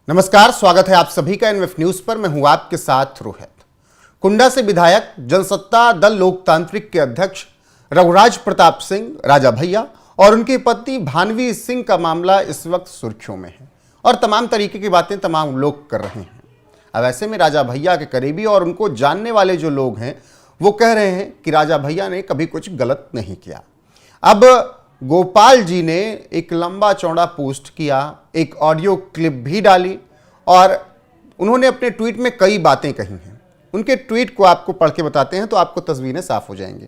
नमस्कार, स्वागत है आप सभी का एनएफ न्यूज पर। मैं हूं आपके साथ रोहित। कुंडा से विधायक जनसत्ता दल लोकतांत्रिक के अध्यक्ष रघुराज प्रताप सिंह राजा भैया और उनकी पत्नी भानवी सिंह का मामला इस वक्त सुर्खियों में है और तमाम तरीके की बातें तमाम लोग कर रहे हैं। अब ऐसे में राजा भैया के करीबी और उनको जानने वाले जो लोग हैं वो कह रहे हैं कि राजा भैया ने कभी कुछ गलत नहीं किया। अब गोपाल जी ने एक लंबा चौड़ा पोस्ट किया, एक ऑडियो क्लिप भी डाली और उन्होंने अपने ट्वीट में कई बातें कही हैं। उनके ट्वीट को आपको पढ़ के बताते हैं तो आपको तस्वीरें साफ हो जाएंगी।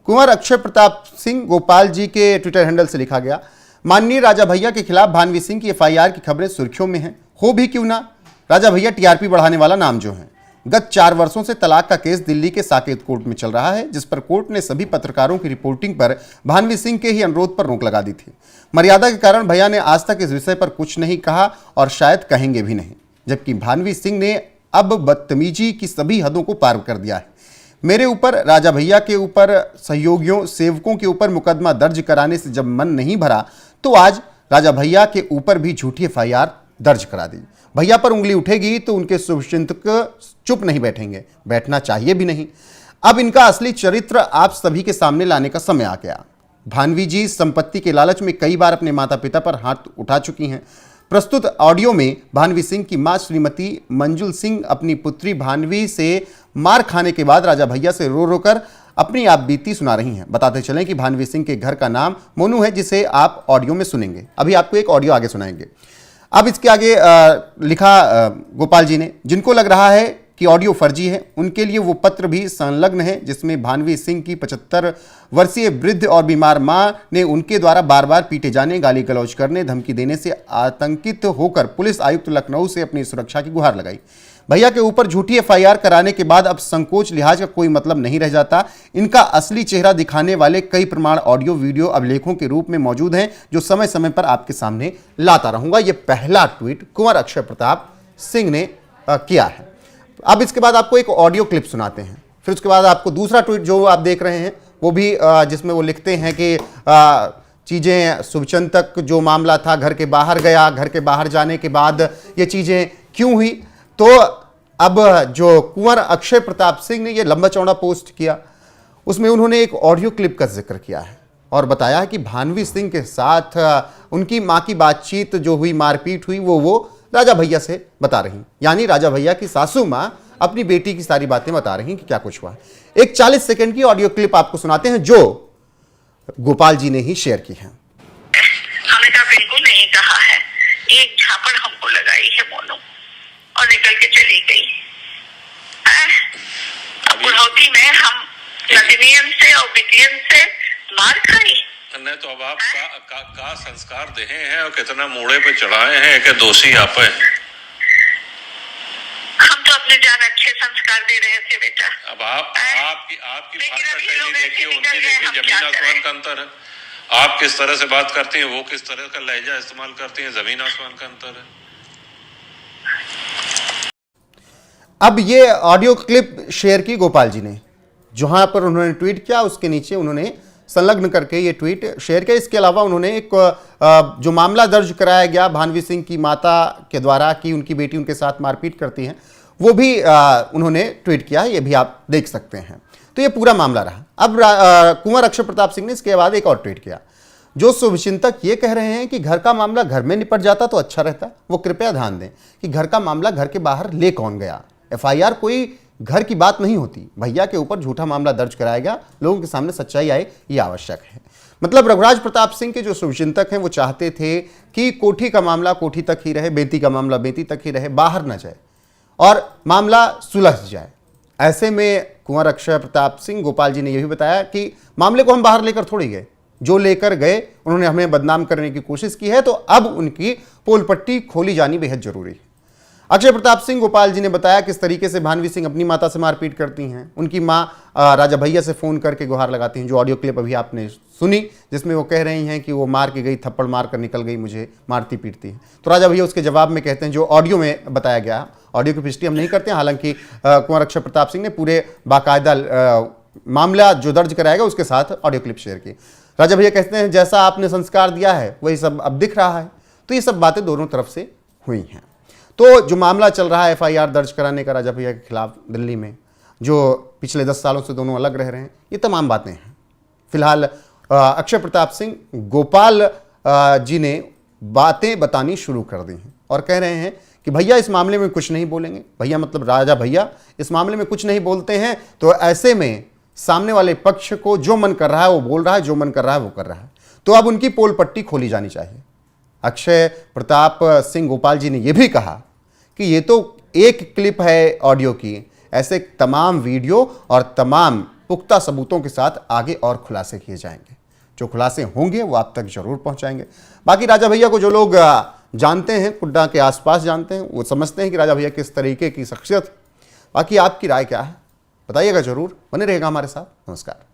कुंवर अक्षय प्रताप सिंह गोपाल जी के ट्विटर हैंडल से लिखा गया, माननीय राजा भैया के खिलाफ भानवी सिंह की एफआईआर की खबरें सुर्खियों में हैं। हो भी क्यों ना, राजा भैया टीआरपी बढ़ाने वाला नाम जो है। गत 4 वर्षों से तलाक का केस दिल्ली के साकेत कोर्ट में चल रहा है, जिस पर कोर्ट ने सभी पत्रकारों की रिपोर्टिंग पर भानवी सिंह के ही अनुरोध पर रोक लगा दी थी। मर्यादा के कारण भैया ने आज तक इस विषय पर कुछ नहीं कहा और शायद कहेंगे भी नहीं, जबकि भानवी सिंह ने अब बदतमीजी की सभी हदों को पार कर दिया है। मेरे ऊपर, राजा भैया के ऊपर, सहयोगियों सेवकों के ऊपर मुकदमा दर्ज कराने से जब मन नहीं भरा तो आज राजा भैया के ऊपर भी झूठी एफआईआर दर्ज करा दी। भैया पर उंगली उठेगी तो उनके शुभचिंतक चुप नहीं बैठेंगे, बैठना चाहिए भी नहीं। अब इनका असली चरित्र आप सभी के सामने लाने का समय आ गया। भानवी जी संपत्ति के लालच में कई बार अपने माता पिता पर हाथ उठा चुकी हैं। प्रस्तुत ऑडियो में भानवी सिंह की मां श्रीमती मंजुल सिंह अपनी पुत्री भानवी से मार खाने के बाद राजा भैया से रो रो कर अपनी आप बीती सुना रही हैं। बताते चलें कि भानवी सिंह के घर का नाम मोनू है, जिसे आप ऑडियो में सुनेंगे। अभी आपको एक ऑडियो आगे सुनाएंगे। अब इसके आगे लिखा गोपाल जी ने, जिनको लग रहा है कि ऑडियो फर्जी है उनके लिए वो पत्र भी संलग्न है, जिसमें भानवी सिंह की 75 वर्षीय वृद्ध और बीमार मां ने उनके द्वारा बार बार पीटे जाने, गाली गलौज करने, धमकी देने से आतंकित होकर पुलिस आयुक्त लखनऊ से अपनी सुरक्षा की गुहार लगाई। भैया के ऊपर झूठी एफआईआर कराने के बाद अब संकोच लिहाज का कोई मतलब नहीं रह जाता। इनका असली चेहरा दिखाने वाले कई प्रमाण ऑडियो वीडियो अभिलेखों के रूप में मौजूद हैं, जो समय समय पर आपके सामने लाता रहूंगा। यह पहला ट्वीट कुंवर अक्षय प्रताप सिंह ने किया है। अब इसके बाद आपको एक ऑडियो क्लिप सुनाते हैं, फिर उसके बाद आपको दूसरा ट्वीट जो आप देख रहे हैं वो भी जिसमें वो लिखते हैं कि चीज़ें शुभचिंतक जो मामला था घर के बाहर गया, घर के बाहर जाने के बाद ये चीज़ें क्यों हुई। तो अब जो कुंवर अक्षय प्रताप सिंह ने ये लंबा चौड़ा पोस्ट किया, उसमें उन्होंने एक ऑडियो क्लिप का जिक्र किया है और बताया है कि भानवी सिंह के साथ उनकी मां की बातचीत जो हुई, मारपीट हुई, वो राजा भैया से बता रही, यानी राजा भैया की सासू मां अपनी बेटी की सारी बातें बता रही कि क्या कुछ हुआ। एक 40 सेकंड की ऑडियो क्लिप आपको सुनाते हैं जो गोपाल जी ने ही शेयर की है। हमने कहा बिल्कुल नहीं कहा है, एक झापड़ हमको लगाई है मोनू और निकल के चली गई। बुढ़ौती में हम नदनियन से और बिटियन से मार खाई। नहीं तो अब आप का संस्कार देहे हैं और कितना मूड़े पे चढ़ाए हैं कि दोषी आप हैं। हम तो अपने जान अच्छे संस्कार दे रहे थे बेटा। अब आपकी भाषा शैली देखिए, उनकी देखिए, जमीन आसमान का अंतर है। आप किस तरह से बात करती हैं, वो किस तरह का लहजा इस्तेमाल करती हैं, जमीन आसमान का अंतर है। अब ये ऑडियो क्लिप शेयर की गोपाल जी ने, जहां पर उन्होंने ट्वीट किया उसके नीचे उन्होंने संलग्न करके ये ट्वीट शेयर किया। इसके अलावा उन्होंने एक जो मामला दर्ज कराया गया भानवी सिंह की माता के द्वारा कि उनकी बेटी उनके साथ मारपीट करती है, वो भी उन्होंने ट्वीट किया, ये भी आप देख सकते हैं। तो ये पूरा मामला रहा। अब कुंवर अक्षय प्रताप सिंह ने इसके बाद एक और ट्वीट किया। जो शुभचिंतक ये कह रहे हैं कि घर का मामला घर में निपट जाता तो अच्छा रहता, वो कृपया ध्यान दें कि घर का मामला घर के बाहर ले कौन गया। एफआईआर कोई घर की बात नहीं होती। भैया के ऊपर झूठा मामला दर्ज कराया गया, लोगों के सामने सच्चाई आए, ये आवश्यक है। मतलब रघुराज प्रताप सिंह के जो शुभचिंतक हैं वो चाहते थे कि कोठी का मामला कोठी तक ही रहे, बेटी का मामला बेटी तक ही रहे, बाहर न जाए और मामला सुलझ जाए। ऐसे में कुंवर अक्षय प्रताप सिंह गोपाल जी ने यह भी बताया कि मामले को हम बाहर लेकर थोड़ी गए, जो लेकर गए उन्होंने हमें बदनाम करने की कोशिश की है, तो अब उनकी पोल पट्टी खोली जानी बेहद जरूरी है। अक्षय प्रताप सिंह गोपाल जी ने बताया किस तरीके से भानवी सिंह अपनी माता से मारपीट करती हैं। उनकी मां राजा भैया से फ़ोन करके गुहार लगाती हैं, जो ऑडियो क्लिप अभी आपने सुनी, जिसमें वो कह रही हैं कि वो मार के गई, थप्पड़ मार कर निकल गई, मुझे मारती पीटती है। तो राजा भैया उसके जवाब में कहते हैं, जो ऑडियो में बताया गया, ऑडियो की पुष्टि हम नहीं करते हैं, हालांकि कुंवर अक्षय प्रताप सिंह ने पूरे बाकायदा मामला जो दर्ज कराया गया उसके साथ ऑडियो क्लिप शेयर की। राजा भैया कहते हैं जैसा आपने संस्कार दिया है वही सब अब दिख रहा है। तो ये सब बातें दोनों तरफ से हुई हैं। तो जो मामला चल रहा है FIR दर्ज कराने का राजा भैया के खिलाफ दिल्ली में, जो पिछले 10 सालों से दोनों अलग रह रहे हैं, ये तमाम बातें हैं। फिलहाल अक्षय प्रताप सिंह गोपाल जी ने बातें बतानी शुरू कर दी हैं और कह रहे हैं कि भैया इस मामले में कुछ नहीं बोलेंगे। भैया मतलब राजा भैया इस मामले में कुछ नहीं बोलते हैं, तो ऐसे में सामने वाले पक्ष को जो मन कर रहा है वो बोल रहा है, जो मन कर रहा है वो कर रहा है। तो अब उनकी पोल पट्टी खोली जानी चाहिए। अक्षय प्रताप सिंह गोपाल जी ने यह भी कहा कि ये तो एक क्लिप है ऑडियो की, ऐसे तमाम वीडियो और तमाम पुख्ता सबूतों के साथ आगे और खुलासे किए जाएंगे। जो खुलासे होंगे वो आप तक जरूर पहुंचाएंगे। बाकी राजा भैया को जो लोग जानते हैं, कुड्डा के आसपास जानते हैं, वो समझते हैं कि राजा भैया किस तरीके की शख्सियत। बाकी आपकी राय क्या है बताइएगा जरूर, बने रहेगा हमारे साथ। नमस्कार।